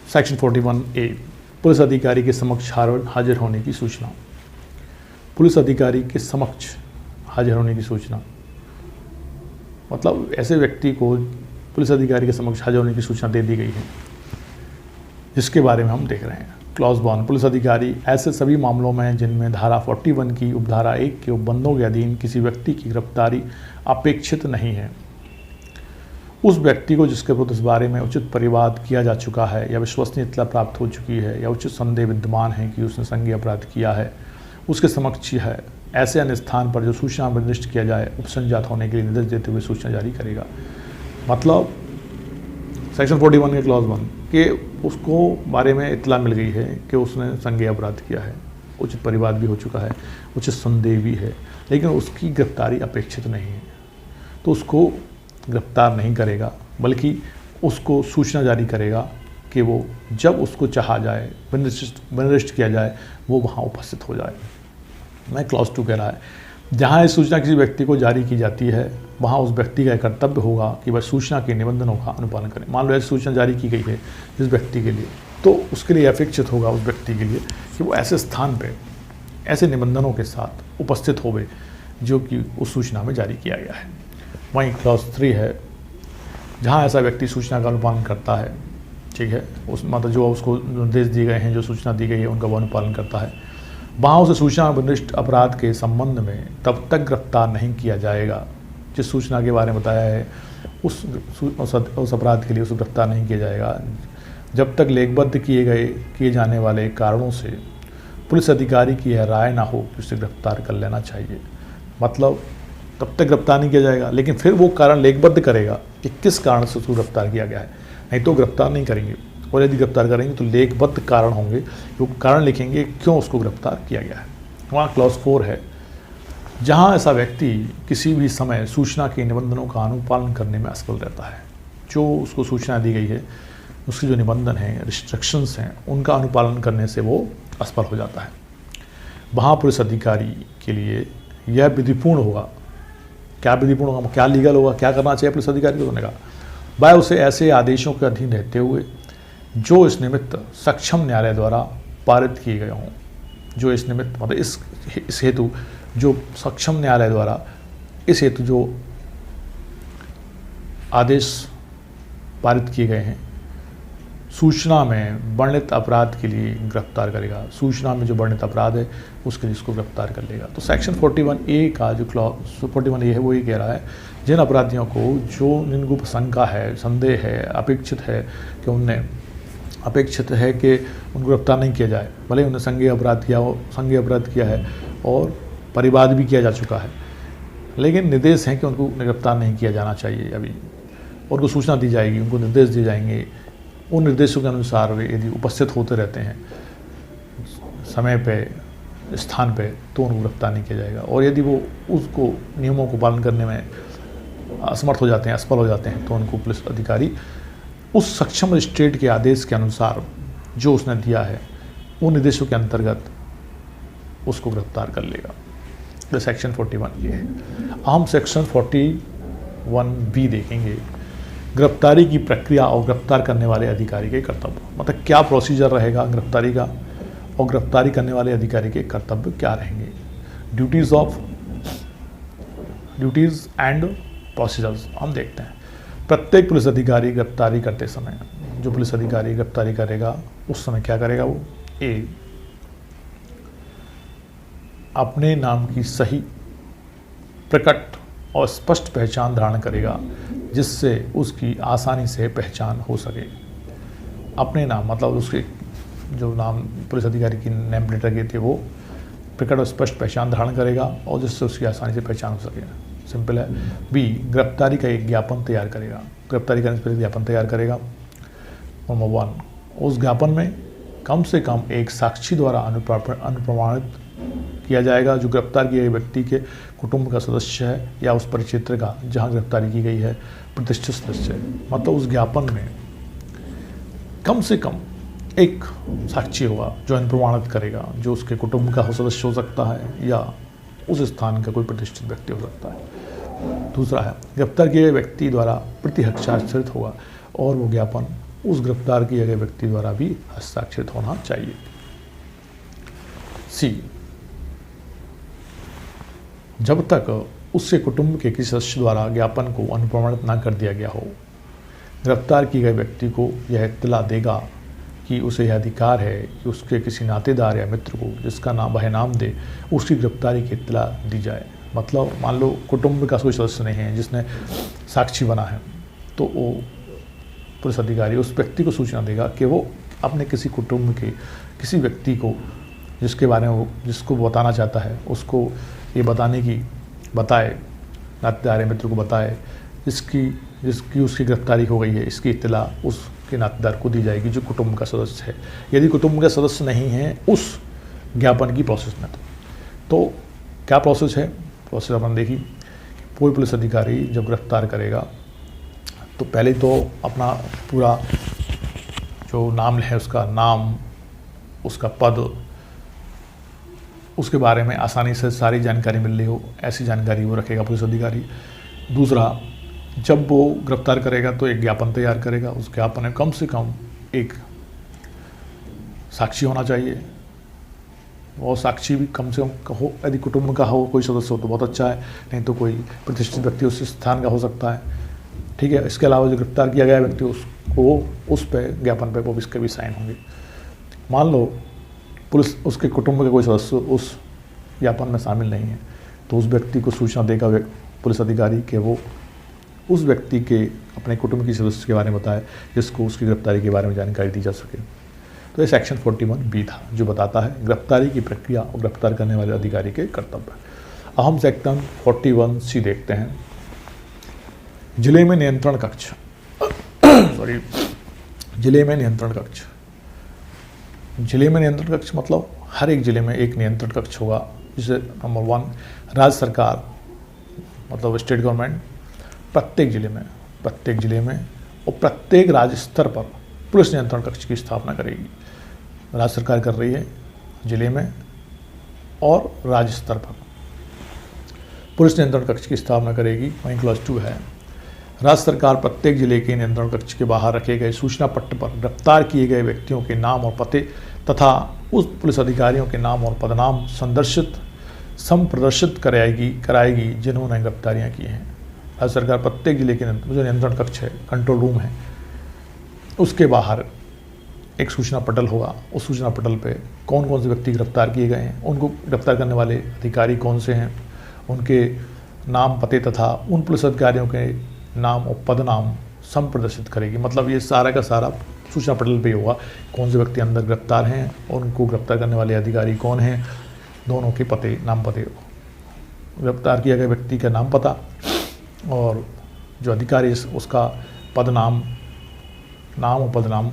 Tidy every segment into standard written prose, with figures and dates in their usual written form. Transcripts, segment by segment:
Section 41A police अधिकारी के समक्ष हाजिर होने की सूचना। पुलिस अधिकारी के समक्ष हाजिर होने की सूचना मतलब ऐसे व्यक्ति को पुलिस अधिकारी के समक्ष हाजिर होने की सूचना दे दी गई है, जिसके बारे में हम देख रहे हैं। क्लॉज 1 पुलिस अधिकारी ऐसे सभी मामलों में जिनमें धारा 41 की उपधारा 1 के उपबंधों के अधीन किसी व्यक्ति की गिरफ्तारी अपेक्षित नहीं है, उस व्यक्ति को जिसके विरुद्ध इस बारे में उचित परिवाद किया जा चुका है या विश्वसनीय इत्तला प्राप्त हो चुकी है या उचित संदेह विद्यमान है कि उसने संज्ञेय अपराध किया है, उसके समक्ष है ऐसे अन्य स्थान पर जो सूचना निर्दिष्ट किया जाए उपसंजात होने के लिए निर्देश देते हुए सूचना जारी करेगा। मतलब सेक्शन 41 के क्लॉज 1 के उसको बारे में इत्तला मिल गई है कि उसने संज्ञेय अपराध किया है, उचित परिवाद भी हो चुका है, उचित संदेह भी है, लेकिन उसकी गिरफ्तारी अपेक्षित नहीं है, तो उसको गिरफ्तार नहीं करेगा, बल्कि उसको सूचना जारी करेगा कि वो जब उसको चाहा जाए, निर्दिष्ट किया जाए, वो वहाँ उपस्थित हो जाए। मैं क्लॉज 2 कह रहा है, जहाँ ये सूचना किसी व्यक्ति को जारी की जाती है वहाँ उस व्यक्ति का कर्तव्य होगा कि वह सूचना के निबंधनों का अनुपालन करें। मान लो ऐसी सूचना जारी की गई है जिस व्यक्ति के लिए, तो उसके लिए अपेक्षित होगा उस व्यक्ति के लिए कि वो ऐसे स्थान पे ऐसे निबंधनों के साथ उपस्थित होवे जो कि उस सूचना में जारी किया गया है। वहीं क्लॉज 3 है, जहाँ ऐसा व्यक्ति सूचना का अनुपालन करता है, ठीक है, उस मतलब जो उसको निर्देश दिए गए हैं, जो सूचना दी गई है उनका वो अनुपालन करता है, वहाँ उसे सूचना विशिष्ट अपराध के संबंध में तब तक गिरफ्तार नहीं किया जाएगा जिस सूचना के बारे में बताया है उस अपराध के लिए उसे गिरफ्तार नहीं किया जाएगा जब तक लेखबद्ध किए जाने वाले कारणों से पुलिस अधिकारी की यह राय ना हो कि उसे गिरफ्तार कर लेना चाहिए। मतलब तब तक गिरफ्तार नहीं किया जाएगा, लेकिन फिर वो कारण लेखबद्ध करेगा कि किस कारण से उसको गिरफ्तार किया गया है, नहीं तो गिरफ्तार नहीं करेंगे, और यदि गिरफ्तार करेंगे तो लेखबद्ध कारण होंगे, वो कारण लिखेंगे क्यों उसको गिरफ्तार किया गया है। वहाँ क्लॉज 4 है, जहाँ ऐसा व्यक्ति किसी भी समय सूचना के निबंधनों का अनुपालन करने में असफल रहता है, जो उसको सूचना दी गई है उसके जो निबंधन हैं, रिस्ट्रिक्शंस हैं, उनका अनुपालन करने से वो असफल हो जाता है। वहाँ पुलिस अधिकारी के लिए यह विधिपूर्ण होगा। क्या विधिपूर्ण होगा, क्या लीगल होगा, क्या करना चाहिए पुलिस अधिकारी को, होने का वह उसे ऐसे आदेशों के अधीन रहते हुए जो इस निमित्त सक्षम न्यायालय द्वारा पारित किए गए हों, जो इस निमित्त मतलब इस हेतु जो सक्षम न्यायालय द्वारा इस हेतु जो आदेश पारित किए गए हैं, सूचना में वर्णित अपराध के लिए गिरफ्तार करेगा। सूचना में जो वर्णित अपराध है उसके लिए इसको गिरफ्तार कर लेगा। तो सेक्शन 41A का जो क्लॉज 41A है वो ये कह रहा है, जिन अपराधियों को जिनको शंका है, संदेह है, अपेक्षित है कि उनको गिरफ्तार नहीं किया जाए, भले उन्हें संज्ञेय अपराध किया है और परिवाद भी किया जा चुका है, लेकिन निर्देश हैं कि उनको गिरफ्तार नहीं किया जाना चाहिए अभी, और उनको सूचना दी जाएगी, उनको निर्देश दिए जाएंगे, उन निर्देशों के अनुसार वे यदि उपस्थित होते रहते हैं समय पे, स्थान पे, तो उनको गिरफ्तार नहीं किया जाएगा। और यदि वो उसको नियमों को पालन करने में असमर्थ हो जाते हैं, असफल हो जाते हैं, तो उनको पुलिस अधिकारी उस सक्षम मजिस्ट्रेट के आदेश के अनुसार जो उसने दिया है उन निर्देशों के अंतर्गत उसको गिरफ्तार कर लेगा। तो सेक्शन 41 ये है। हम सेक्शन 41B देखेंगे, गिरफ्तारी की प्रक्रिया और गिरफ्तार करने वाले अधिकारी के कर्तव्य। मतलब क्या प्रोसीजर रहेगा गिरफ्तारी का, और गिरफ्तारी करने वाले अधिकारी के कर्तव्य क्या रहेंगे, ड्यूटीज़ एंड प्रोसीजर्स हम देखते हैं। प्रत्येक पुलिस अधिकारी गिरफ्तारी करते समय, जो पुलिस अधिकारी गिरफ्तारी करेगा उस समय क्या करेगा, वो अपने नाम की सही, प्रकट और स्पष्ट पहचान धारण करेगा जिससे उसकी आसानी से पहचान हो सके। अपने नाम मतलब उसके जो नाम पुलिस अधिकारी की नेम प्लेट लगी थी वो प्रकट और स्पष्ट पहचान धारण करेगा और जिससे उसकी आसानी से पहचान हो सके। सिंपल है। बी, गिरफ्तारी का एक ज्ञापन तैयार करेगा। गिरफ्तारी करने से पहले ज्ञापन तैयार करेगा। नंबर 1, उस ज्ञापन में कम से कम एक साक्षी द्वारा अनुप्रमाणित किया जाएगा जो गिरफ्तार किए गए व्यक्ति के कुटुंब का सदस्य है या उस परिक्षेत्र का जहां गिरफ्तारी की गई है प्रतिष्ठित सदस्य है। मतलब उस ज्ञापन में कम से कम एक साक्षी होगा जो अनुप्रमाणित करेगा, जो उसके कुटुंब का सदस्य हो सकता है या उस स्थान का कोई प्रतिष्ठित व्यक्ति हो सकता है। दूसरा है, गिरफ्तार किए गए व्यक्ति द्वारा प्रति हस्ताक्षरित होगा और वो ज्ञापन उस गिरफ्तार किए गए व्यक्ति द्वारा भी हस्ताक्षरित होना चाहिए। सी, जब तक उसके कुटुंब के किसी सदस्य द्वारा ज्ञापन को अनुप्रमाणित न कर दिया गया हो, गिरफ्तार किए गए व्यक्ति को यह इत्तला देगा कि उसे यह अधिकार है कि उसके किसी नातेदार या मित्र को जिसका नाम वह नाम दे, उसकी गिरफ्तारी की इत्तला दी जाए। मतलब मान लो कुटुंब का कोई सदस्य नहीं है जिसने साक्षी बना है, तो वो पुलिस अधिकारी उस व्यक्ति को सूचना देगा कि वो अपने किसी कुटुंब के किसी व्यक्ति को जिसके बारे में वो जिसको बताना चाहता है उसको ये बताए, नातेदार मित्र को बताए जिसकी उसकी गिरफ्तारी हो गई है, इसकी इत्तला उसके नातेदार को दी जाएगी जो कुटुंब का सदस्य है। यदि कुटुंब का सदस्य नहीं है उस ज्ञापन की प्रोसेस में, तो क्या प्रोसेस है? प्रोसेस अपन देखी, कोई पुलिस अधिकारी जब गिरफ्तार करेगा तो पहले तो अपना पूरा जो नाम है उसका नाम, उसका पद, उसके बारे में आसानी से सारी जानकारी मिल रही हो ऐसी जानकारी वो रखेगा पुलिस अधिकारी। दूसरा, जब वो गिरफ्तार करेगा तो एक ज्ञापन तैयार करेगा। उस ज्ञापन में कम से कम एक साक्षी होना चाहिए, और साक्षी भी कम से कम हो, यदि कुटुंब का हो कोई सदस्य हो तो बहुत अच्छा है, नहीं तो कोई प्रतिष्ठित व्यक्ति उस स्थान का हो सकता है। ठीक है। इसके अलावा जो गिरफ्तार किया गया व्यक्ति उसको उस पे ज्ञापन पे वो इसके भी साइन होंगे। मान लो पुलिस उसके कुटुंब के कोई सदस्य उस ज्ञापन में शामिल नहीं है, तो उस व्यक्ति को सूचना देगा पुलिस अधिकारी कि वो उस व्यक्ति के अपने कुटुंब की सदस्य के बारे में बताए जिसको उसकी गिरफ्तारी के बारे में जानकारी दी जा सके। तो ये सेक्शन 41B था जो बताता है गिरफ्तारी की प्रक्रिया और गिरफ्तार करने वाले अधिकारी के कर्तव्य। अब हम सेक्शन 41C देखते हैं, जिले में नियंत्रण कक्ष जिले में नियंत्रण कक्ष। जिले में नियंत्रण कक्ष मतलब हर एक जिले में एक नियंत्रण कक्ष होगा, जिसे नंबर 1 राज्य सरकार मतलब स्टेट गवर्नमेंट प्रत्येक जिले में और प्रत्येक राज्य स्तर पर पुलिस नियंत्रण कक्ष की स्थापना करेगी। राज्य सरकार कर रही है जिले में और राज्य स्तर पर पुलिस नियंत्रण कक्ष की स्थापना करेगी। वहीं क्लॉज 2 है, राज्य सरकार प्रत्येक जिले के नियंत्रण कक्ष के बाहर रखे गए सूचना पट्ट पर गिरफ्तार किए गए व्यक्तियों के नाम और पते तथा उस पुलिस अधिकारियों के नाम और पदनाम संप्रदर्शित कराएगी जिन्होंने गिरफ्तारियां की हैं। राज्य सरकार प्रत्येक जिले के जो नियंत्रण कक्ष है, कंट्रोल रूम है, उसके बाहर एक सूचना पटल होगा। उस सूचना पटल पे कौन कौन से व्यक्ति गिरफ्तार किए गए हैं, उनको गिरफ्तार करने वाले अधिकारी कौन से हैं, उनके नाम पते तथा उन पुलिस अधिकारियों के नाम और पदनाम संप्रदर्शित करेगी। मतलब ये सारा का सारा सूचना पटल पे होगा, कौन से व्यक्ति अंदर गिरफ्तार हैं और उनको गिरफ्तार करने वाले अधिकारी कौन हैं, दोनों के पते, नाम पते, गिरफ्तार किया गया व्यक्ति का नाम पता और जो अधिकारी उसका पदनाम, नाम और पदनाम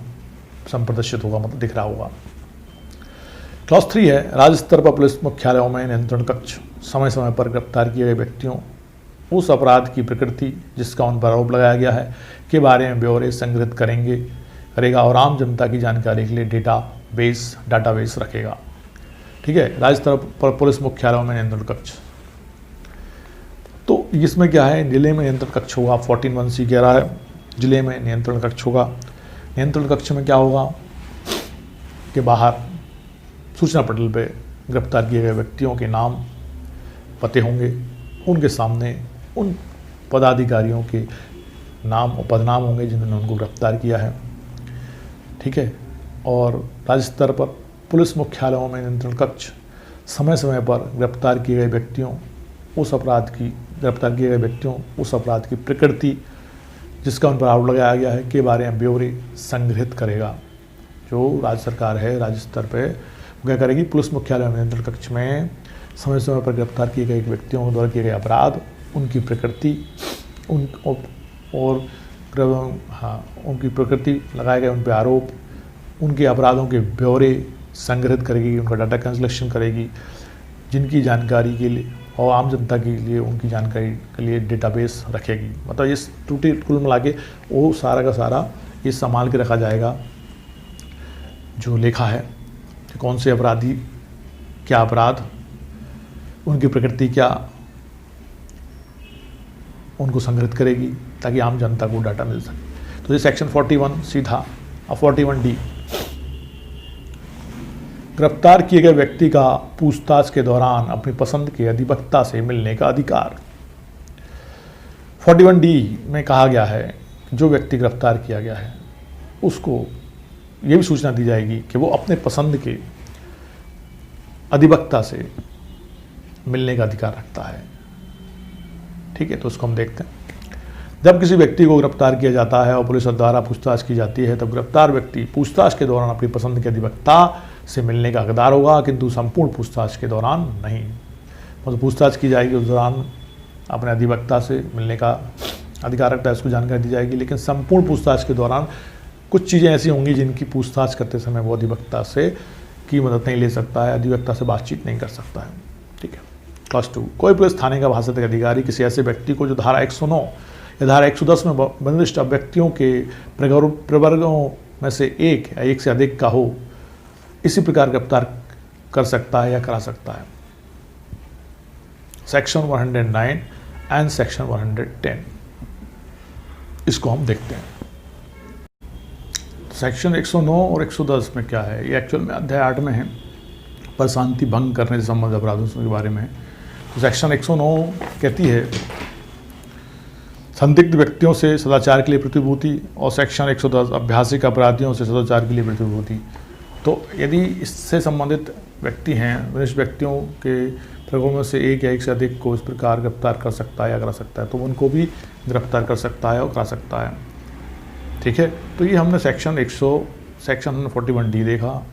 संप्रदर्शित होगा, मतलब दिख रहा होगा। क्लॉज 3 है, राज्य स्तर पर पुलिस मुख्यालयों में नियंत्रण कक्ष समय समय पर गिरफ्तार किए गए व्यक्तियों उस अपराध की प्रकृति जिसका उन पर आरोप लगाया गया है के बारे में ब्यौरे संग्रहित करेगा और आम जनता की जानकारी के लिए डाटाबेस रखेगा। ठीक है। राज्य स्तर पर पुलिस मुख्यालयों में नियंत्रण कक्ष, तो इसमें क्या है, जिले में नियंत्रण कक्ष होगा। 14(1)C कह रहा है जिले में नियंत्रण कक्ष होगा। नियंत्रण कक्ष में क्या होगा कि बाहर सूचना पटल पे गिरफ्तार किए गए व्यक्तियों के नाम पते होंगे, उनके सामने उन पदाधिकारियों के नाम और पदनाम होंगे जिन्होंने उनको गिरफ्तार किया है। ठीक है। और राज्य स्तर पर पुलिस मुख्यालयों में नियंत्रण कक्ष समय समय पर गिरफ्तार किए गए व्यक्तियों उस अपराध की प्रकृति जिसका उन पर आरोप लगाया गया है के बारे में ब्यौरे संग्रहित करेगा। जो राज्य सरकार है राज्य स्तर पे क्या करेगी, पुलिस मुख्यालय में नियंत्रण कक्ष में समय समय पर गिरफ्तार किए गए व्यक्तियों द्वारा किए गए अपराध, उनकी प्रकृति, उनकी प्रकृति, लगाए गए उन पर आरोप, उनके अपराधों के ब्यौरे संग्रहित करेगी, उनका डाटा कंसलेक्शन करेगी, जिनकी जानकारी के लिए और आम जनता के लिए उनकी जानकारी के लिए डेटाबेस रखेगी। मतलब ये टूटी कुल मिला के वो सारा का सारा ये संभाल के रखा जाएगा जो लेखा है कि कौन से अपराधी क्या अपराध, उनकी प्रकृति क्या, उनको संग्रहित करेगी ताकि आम जनता को डाटा मिल सके। तो ये सेक्शन 41 सीधा। अब 41D, गिरफ्तार किए गए व्यक्ति का पूछताछ के दौरान अपनी पसंद के अधिवक्ता से मिलने का अधिकार। 41D में कहा गया है कि जो व्यक्ति गिरफ्तार किया गया है उसको ये भी सूचना दी जाएगी कि वो अपने पसंद के अधिवक्ता से मिलने का अधिकार रखता है। ठीक है, तो उसको हम देखते हैं। जब किसी व्यक्ति को गिरफ्तार किया जाता है और पुलिस द्वारा पूछताछ की जाती है, तब गिरफ्तार व्यक्ति पूछताछ के दौरान अपनी पसंद के अधिवक्ता से मिलने का हकदार होगा, किंतु संपूर्ण पूछताछ के दौरान नहीं। मतलब पूछताछ की जाएगी उस दौरान अपने अधिवक्ता से मिलने का अधिकार रखता है, उसको जानकारी दी जाएगी, लेकिन संपूर्ण पूछताछ के दौरान कुछ चीज़ें ऐसी होंगी जिनकी पूछताछ करते समय वो अधिवक्ता से की मदद नहीं ले सकता है, अधिवक्ता से बातचीत नहीं कर सकता है। ठीक है। क्लास 2, कोई पुलिस थाने का भाषात्मक अधिकारी किसी ऐसे व्यक्ति को जो धारा 109 या धारा 110 में निर्दिष्ट व्यक्तियों के प्रवर्गों में से एक या एक से अधिक का हो, इसी प्रकार गिरफ्तार कर सकता है या करा सकता है। सेक्शन 109 एंड सेक्शन 110, इसको हम देखते हैं। सेक्शन 109 और 110 में क्या है, ये एक्चुअल में अध्याय 8 में है, पर शांति भंग करने से संबंधित अपराधों के बारे में है। तो सेक्शन 109 कहती है संदिग्ध व्यक्तियों से सदाचार के लिए प्रतिभूति, और सेक्शन 110 अभ्यासिक अपराधियों से सदाचार के लिए प्रतिभूति। तो यदि इससे संबंधित व्यक्ति हैं, विशिष्ट व्यक्तियों के प्रगों में से एक या एक से अधिक को इस प्रकार गिरफ्तार कर सकता है या करा सकता है, तो उनको भी गिरफ्तार कर सकता है और करा सकता है। ठीक है, तो ये हमने सेक्शन 41D देखा।